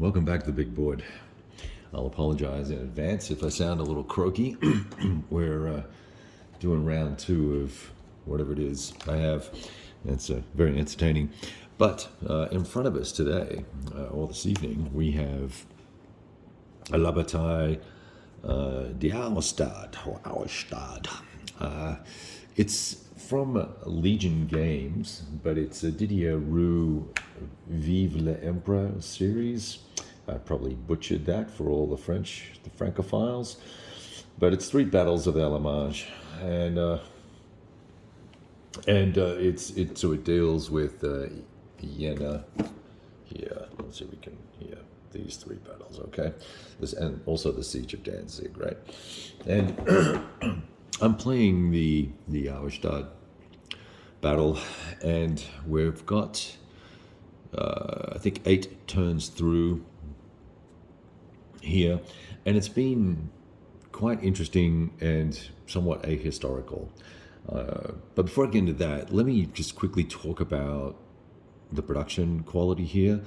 Welcome back to the big board. I'll apologize in advance if I sound a little croaky. We're doing round two of whatever it is I have. It's very entertaining. But in front of us today, or this evening, we have a La Bataille de Auerstaedt, or Auerstaedt. It's from Legion Games, but it's a Didier Roux Vive l'Empereur series. I probably butchered that for all the Francophiles, but it's 3 battles of Allumage, and so it deals with Jena here. Let's see if we can hear these 3 battles, okay? And also the Siege of Danzig, right? And I'm playing the Auerstadt battle, and we've got I think 8 turns through here, and it's been quite interesting and somewhat ahistorical. But before I get into that, let me just quickly talk about the production quality here.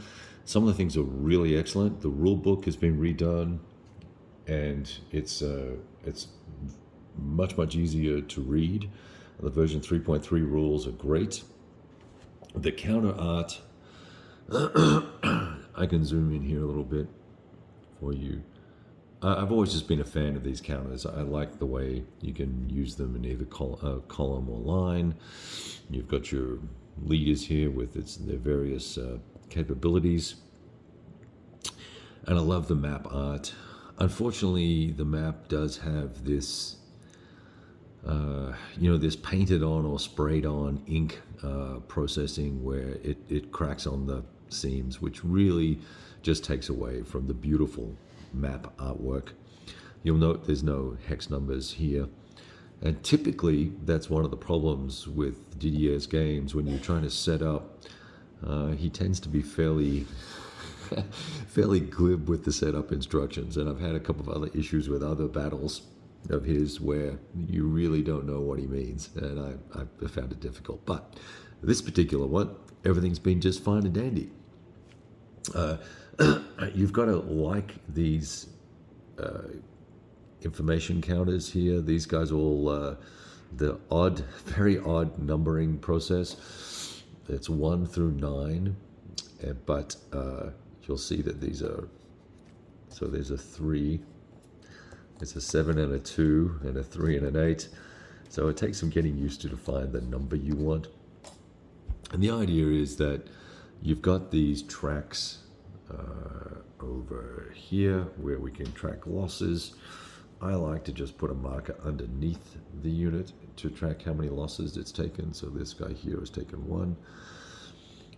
Some of the things are really excellent. The rule book has been redone, and it's much easier to read. The version 3.3 rules are great. The counter art, I can zoom in here a little bit for you. I've always just been a fan of these counters. I like the way you can use them in either column or line. You've got your leaders here with their various capabilities. And I love the map art. Unfortunately, the map does have this, this painted on or sprayed on ink processing where it cracks on the seams, which really just takes away from the beautiful map artwork. You'll note there's no hex numbers here. And typically, that's one of the problems with Didier's games. When you're trying to set up, he tends to be fairly glib with the setup instructions. And I've had a couple of other issues with other battles of his where you really don't know what he means. And I found it difficult. But this particular one, everything's been just fine and dandy. You've got to like these information counters here. These guys all the very odd numbering process. It's 1 through 9, but you'll see that these are. So there's a 3. It's a 7 and a 2 and a 3 and an 8. So it takes some getting used to find the number you want. And the idea is that you've got these tracks over here where we can track losses. I like to just put a marker underneath the unit to track how many losses it's taken. So this guy here has taken 1.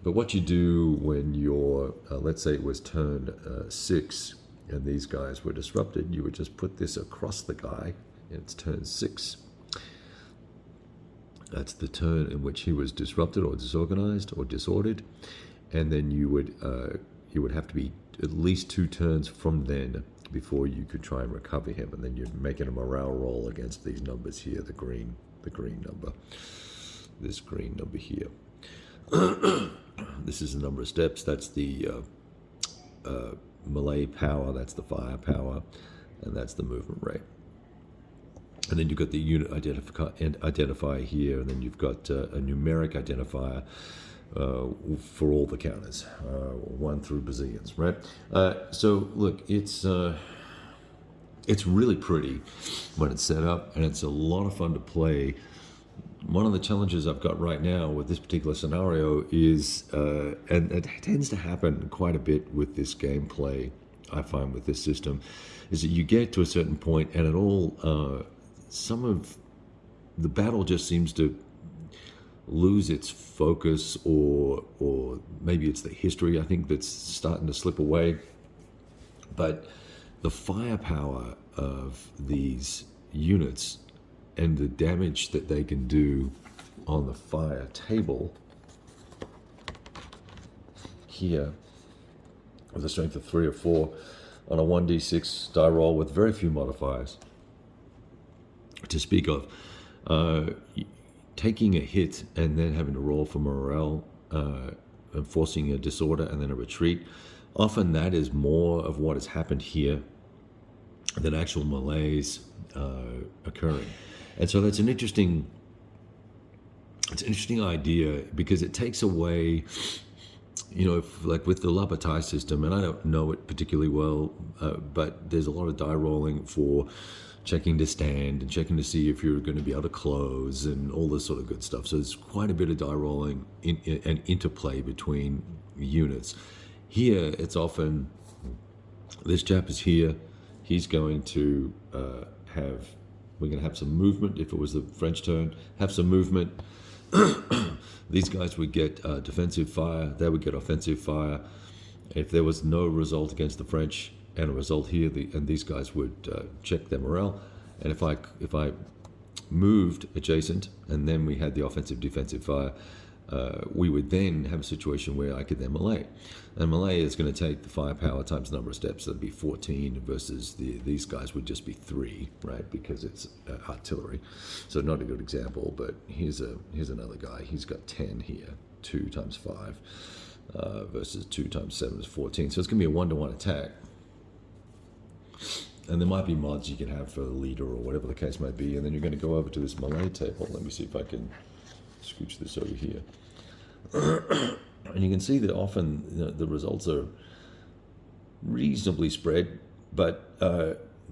But what you do when you're, let's say it was turn 6 and these guys were disrupted, you would just put this across the guy, and it's turn 6. That's the turn in which he was disrupted or disorganized or disordered, and then you would have to be at least 2 turns from then before you could try and recover him, and then you'd make it a morale roll against these numbers here, the green number, this green number here. This is the number of steps. That's the melee power. That's the firepower, and that's the movement rate. And then you've got the unit identifier here, and then you've got a numeric identifier for all the counters, 1 through bazillions, right? So look, it's really pretty when it's set up, and it's a lot of fun to play. One of the challenges I've got right now with this particular scenario is, and it tends to happen quite a bit with this gameplay, I find with this system, is that you get to a certain point and it all, some of the battle just seems to lose its focus, or maybe it's the history, I think, that's starting to slip away. But the firepower of these units and the damage that they can do on the fire table here with a strength of 3 or 4 on a 1d6 die roll with very few modifiers to speak of. Taking a hit and then having to roll for morale, and forcing a disorder and then a retreat often that is more of what has happened here than actual malaise occurring. And so that's an interesting idea, because it takes away, if, like with the Labatai system, and I don't know it particularly well, but there's a lot of die rolling for checking to stand and checking to see if you're going to be able to close and all this sort of good stuff. So there's quite a bit of die rolling and interplay between units. Here, it's often, this chap is here, he's going to we're going to have some movement. If it was the French turn, have some movement. These guys would get defensive fire, they would get offensive fire. If there was no result against the French and a result here, and these guys would check their morale. And if I moved adjacent and then we had the offensive defensive fire, we would then have a situation where I could then melee. And melee is going to take the firepower times the number of steps. That'd be 14 versus these guys would just be 3, right? Because it's artillery. So not a good example, but here's another guy. He's got 10 here, 2 times 5 versus 2 times 7 is 14. So it's going to be a 1-to-1 attack. And there might be mods you can have for the leader or whatever the case might be. And then you're going to go over to this melee table. Let me see if I can scooch this over here. And you can see that often the results are reasonably spread, but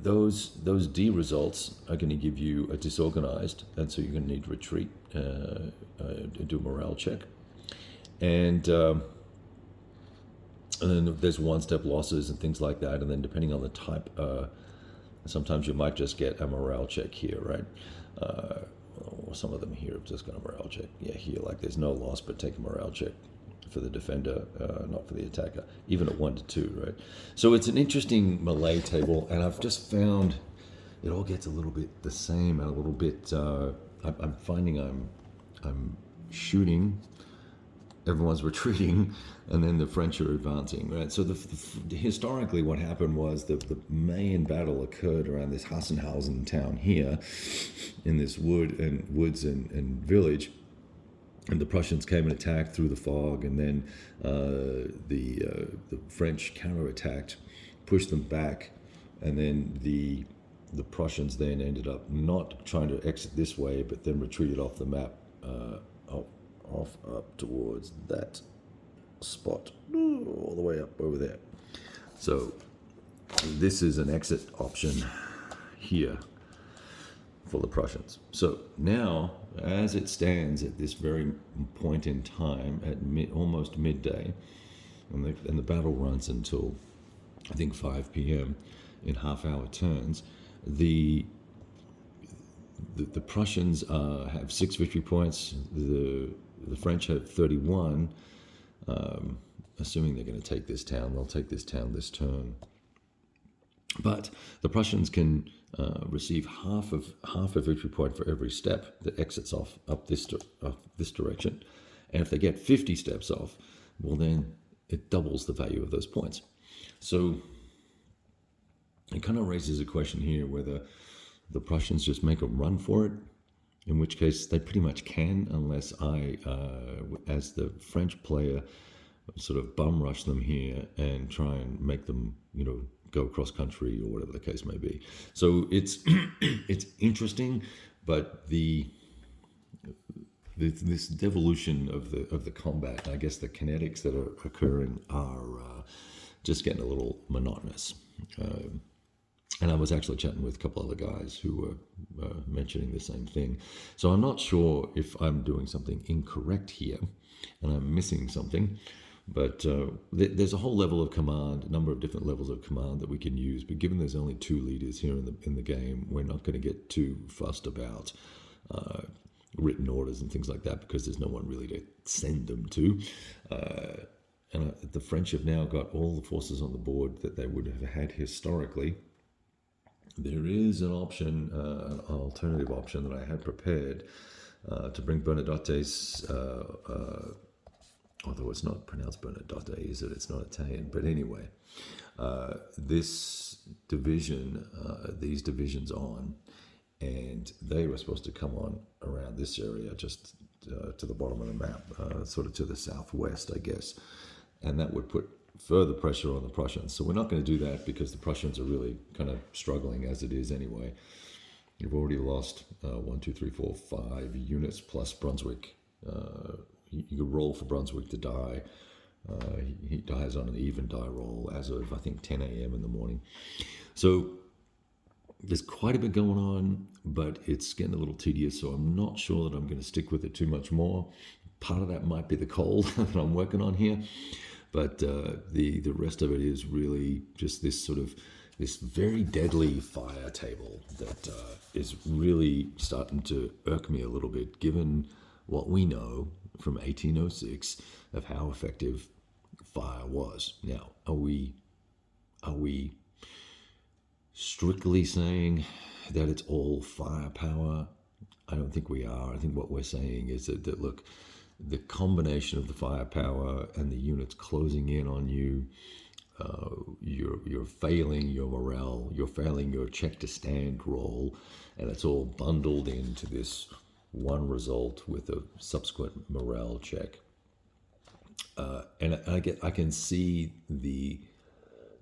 those D results are going to give you a disorganized, and so you're going to need to retreat, do a morale check. And then there's 1-step losses and things like that, and then depending on the type, sometimes you might just get a morale check here, right? Or some of them here have just got a morale check. Yeah, here, like there's no loss, but take a morale check for the defender, not for the attacker, even at 1 to 2, right? So it's an interesting melee table, and I've just found it all gets a little bit the same and a little bit, I'm finding I'm shooting, everyone's retreating, and then the French are advancing, right? So historically what happened was the main battle occurred around this Hassenhausen town here, in this woods and village, and the Prussians came and attacked through the fog, and then the French counterattacked, pushed them back, and then the Prussians then ended up not trying to exit this way, but then retreated off the map, off up towards that spot, all the way up over there. So this is an exit option here for the Prussians. So now, as it stands at this very point in time, at almost midday, and the battle runs until I think 5 p.m. in half-hour turns, the Prussians have 6 victory points. The French have 31. Assuming they're going to take this town, they'll take this town this turn. But the Prussians can receive half a victory point for every step that exits up this direction, and if they get 50 steps off, well, then it doubles the value of those points. So it kind of raises a question here whether the Prussians just make a run for it, in which case they pretty much can, unless I, as the French player, sort of bum rush them here and try and make them, go cross country or whatever the case may be. So it's it's interesting, but this devolution of the combat, I guess the kinetics that are occurring are just getting a little monotonous. And I was actually chatting with a couple other guys who were mentioning the same thing. So I'm not sure if I'm doing something incorrect here and I'm missing something, but there's a whole level of command, a number of different levels of command that we can use. But given there's only 2 leaders here in the game, we're not going to get too fussed about written orders and things like that, because there's no one really to send them to. And the French have now got all the forces on the board that they would have had historically. There is an option, an alternative option that I had prepared to bring Bernadotte's, although it's not pronounced Bernadotte, is it? It's not Italian. But anyway, this division, these divisions on, and they were supposed to come on around this area, just to the bottom of the map, sort of to the southwest, I guess. And that would put further pressure on the Prussians. So we're not going to do that because the Prussians are really kind of struggling as it is anyway. You've already lost 5 units plus Brunswick. You could roll for Brunswick to die. He dies on an even die roll as of, I think, 10 a.m. in the morning. So there's quite a bit going on, but it's getting a little tedious, so I'm not sure that I'm going to stick with it too much more. Part of that might be the cold that I'm working on here, but the rest of it is really just this very deadly fire table that is really starting to irk me a little bit, given what we know from 1806 of how effective fire was. Now, are we strictly saying that it's all firepower? I don't think we are. I think what we're saying is that look, the combination of the firepower and the units closing in on you, you're failing your morale, you're failing your check to stand roll, and it's all bundled into this one result with a subsequent morale check. And I can see the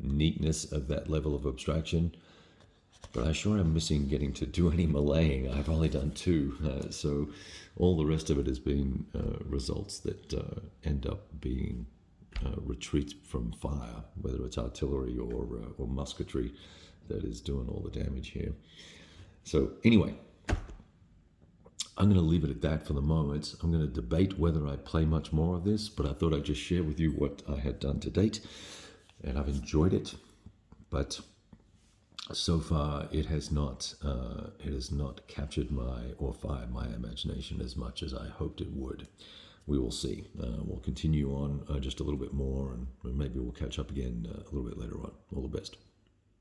neatness of that level of abstraction, but I sure am missing getting to do any meleeing. I've only done 2, so all the rest of it has been results that end up being retreats from fire, whether it's artillery or musketry that is doing all the damage here. So anyway, I'm going to leave it at that for the moment. I'm going to debate whether I play much more of this, but I thought I'd just share with you what I had done to date, and I've enjoyed it. But so far, it has not captured or fired my imagination as much as I hoped it would. We will see. We'll continue on just a little bit more, and maybe we'll catch up again a little bit later on.